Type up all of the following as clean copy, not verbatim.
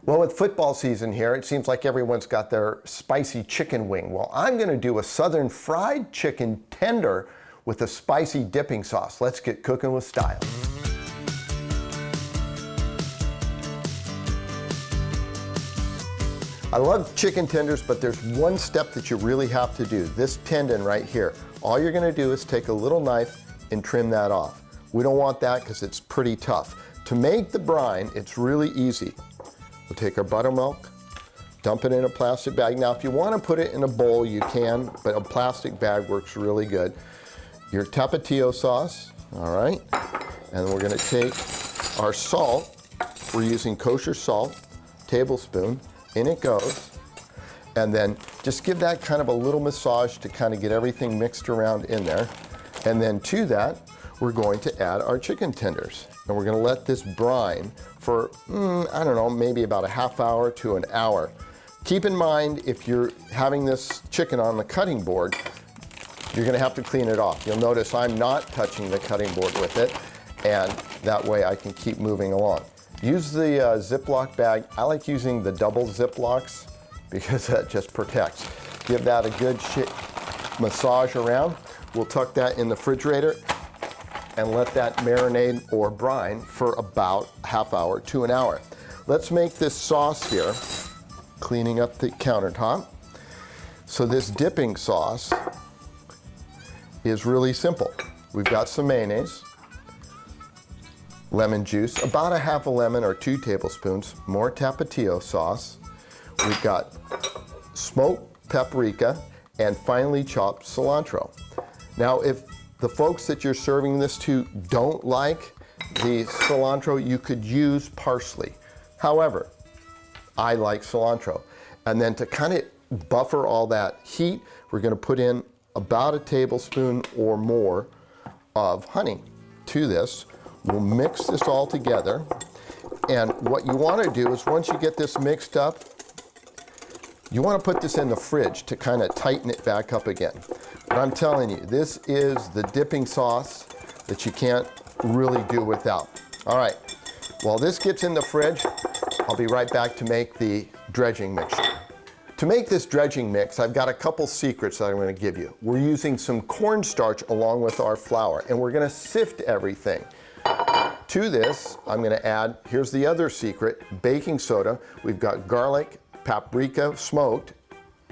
Well, with football season here, it seems like everyone's got their spicy chicken wing. Well, I'm going to do a southern fried chicken tender with a spicy dipping sauce. Let's get cooking with style. I love chicken tenders, but there's one step that you really have to do. This tendon right here. All you're going to do is take a little knife and trim that off. We don't want that because it's pretty tough. To make the brine, it's really easy. We'll take our buttermilk, dump it in a plastic bag. Now, if you want to put it in a bowl, you can, but a plastic bag works really good. Your tapatio sauce, all right? And we're going to take our salt. We're using kosher salt, tablespoon. In it goes. And then just give that kind of a little massage to kind of get everything mixed around in there. And then to that, we're going to add our chicken tenders. And we're going to let this brine for, I don't know, maybe about a half hour to an hour. Keep in mind, if you're having this chicken on the cutting board, you're going to have to clean it off. You'll notice I'm not touching the cutting board with it, and that way I can keep moving along. Use the Ziploc bag. I like using the double Ziplocs because that just protects. Give that a good massage around. We'll tuck that in the refrigerator and let that marinate or brine for about a half hour to an hour. Let's make this sauce here, cleaning up the countertop. So this dipping sauce is really simple. We've got some mayonnaise, lemon juice, about a half a lemon or 2 tablespoons, more tapatio sauce. We've got smoked paprika and finely chopped cilantro. Now, if the folks that you're serving this to don't like the cilantro, you could use parsley. However, I like cilantro. And then to kind of buffer all that heat, we're going to put in about a tablespoon or more of honey to this. We'll mix this all together. And what you want to do is once you get this mixed up, you want to put this in the fridge to kind of tighten it back up again. But I'm telling you, this is the dipping sauce that you can't really do without. All right, while this gets in the fridge, I'll be right back to make the dredging mixture. To make this dredging mix, I've got a couple secrets that I'm going to give you. We're using some cornstarch along with our flour, and we're going to sift everything. To this, I'm going to add, here's the other secret, baking soda. We've got garlic, paprika smoked,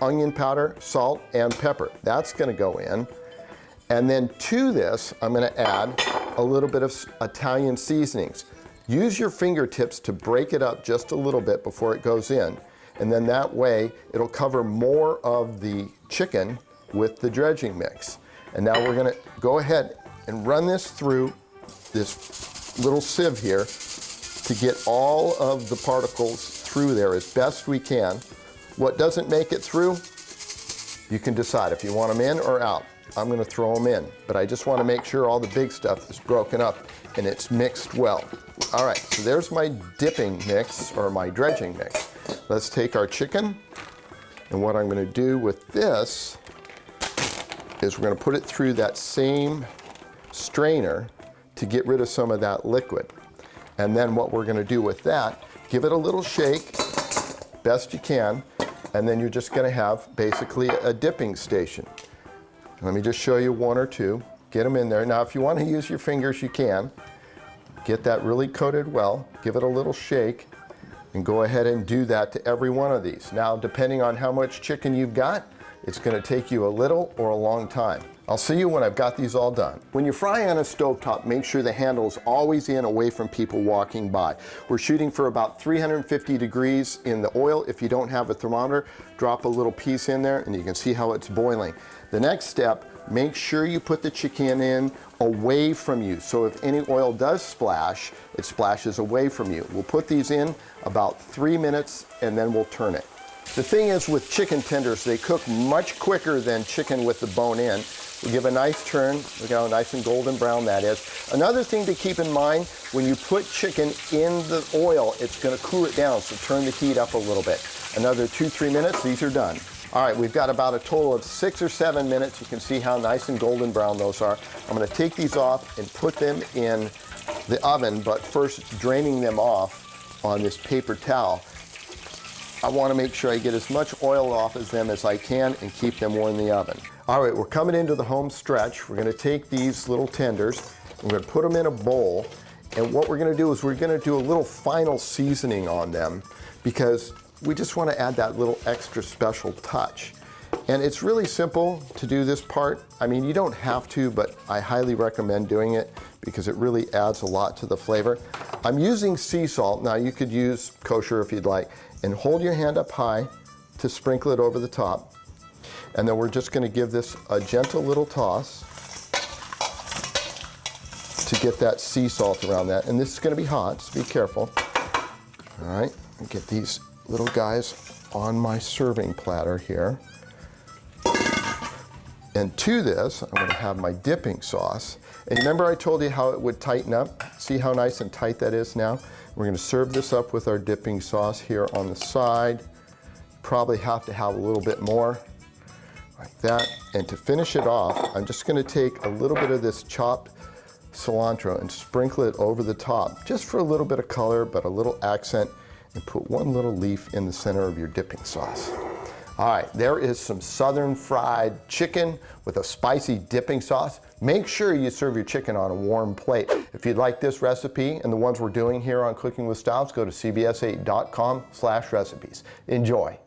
onion powder, salt, and pepper. That's going to go in. And then to this, I'm going to add a little bit of Italian seasonings. Use your fingertips to break it up just a little bit before it goes in. And then that way, it'll cover more of the chicken with the dredging mix. And now we're going to go ahead and run this through this little sieve here to get all of the particles through there as best we can. What doesn't make it through, you can decide if you want them in or out. I'm going to throw them in, but I just want to make sure all the big stuff is broken up and it's mixed well. All right, so there's my dipping mix or my dredging mix. Let's take our chicken, and what I'm going to do with this is we're going to put it through that same strainer to get rid of some of that liquid. And then what we're going to do with that, give it a little shake, best you can, and then you're just going to have basically a dipping station. Let me just show you one or two. Get them in there. Now, if you want to use your fingers, you can. Get that really coated well, give it a little shake, and go ahead and do that to every one of these. Now, depending on how much chicken you've got, it's going to take you a little or a long time. I'll see you when I've got these all done. When you fry on a stovetop, make sure the handle is always in away from people walking by. We're shooting for about 350 degrees in the oil. If you don't have a thermometer, drop a little piece in there and you can see how it's boiling. The next step, make sure you put the chicken in away from you. So if any oil does splash, it splashes away from you. We'll put these in about 3 minutes and then we'll turn it. The thing is with chicken tenders, they cook much quicker than chicken with the bone in. We give a nice turn. Look how nice and golden brown that is. Another thing to keep in mind, when you put chicken in the oil, it's going to cool it down, so turn the heat up a little bit. Another 2-3 minutes, these are done. All right, we've got about a total of 6 or 7 minutes. You can see how nice and golden brown those are. I'm going to take these off and put them in the oven, but first draining them off on this paper towel. I want to make sure I get as much oil off of them as I can and keep them warm in the oven. All right, we're coming into the home stretch. We're going to take these little tenders, we're going to put them in a bowl, and what we're going to do is we're going to do a little final seasoning on them because we just want to add that little extra special touch. And it's really simple to do this part. I mean, you don't have to, but I highly recommend doing it because it really adds a lot to the flavor. I'm using sea salt. Now you could use kosher if you'd like. And hold your hand up high to sprinkle it over the top. And then we're just going to give this a gentle little toss to get that sea salt around that. And this is going to be hot, so be careful. All right, get these little guys on my serving platter here. And to this, I'm going to have my dipping sauce. And remember I told you how it would tighten up? See how nice and tight that is now? We're going to serve this up with our dipping sauce here on the side. Probably have to have a little bit more, like that. And to finish it off, I'm just going to take a little bit of this chopped cilantro and sprinkle it over the top, just for a little bit of color, but a little accent, and put one little leaf in the center of your dipping sauce. All right, there is some southern fried chicken with a spicy dipping sauce. Make sure you serve your chicken on a warm plate. If you'd like this recipe and the ones we're doing here on Cooking with Styles, go to cbs8.com/recipes. Enjoy.